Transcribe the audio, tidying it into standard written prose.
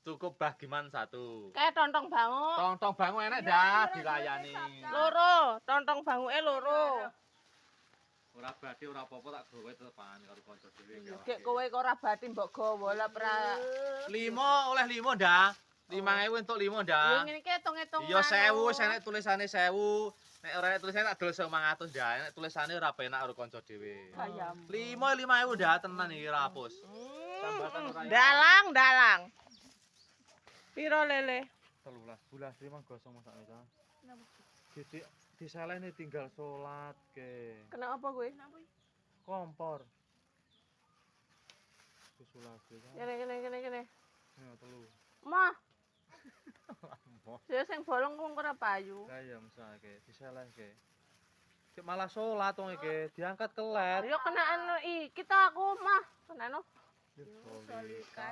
Cukup bagiman 1. Kayak tontong bangu. Tong bangu enak dah dilayani. Loro, tontong banguke loro. Ora badhe ora apa-apa tak gawe tetepan karo kanca dhewe. Gek kowe kok ora bathi mbok gawa lah pra. 5 oleh 5 dah. 5.000 entuk 5 Yo dah. ngene iki hitung-hitung. Iya 1000, nek tulisane 1000. Nek ora nek tulisane tak dol 900 dah. Nek tulisane ora penak karo kanca dhewe. Bayam. 5.000 dah tenan iki ora hapus. Tambatan ora. Dalang. Piro lele? 13 bulas 5 gosong masakne ta. Didik disalehne tinggal salat ke. Kena apa kowe? Kompor. Disulasi ta. Kene. Ya telu. Mah. Ya sing bolong kok ora payu. Lah ya mesake disalehke. Cek malah salat wong iki diangkat kelet. Yo kenaan iki ta aku mah. Kenano? Solika.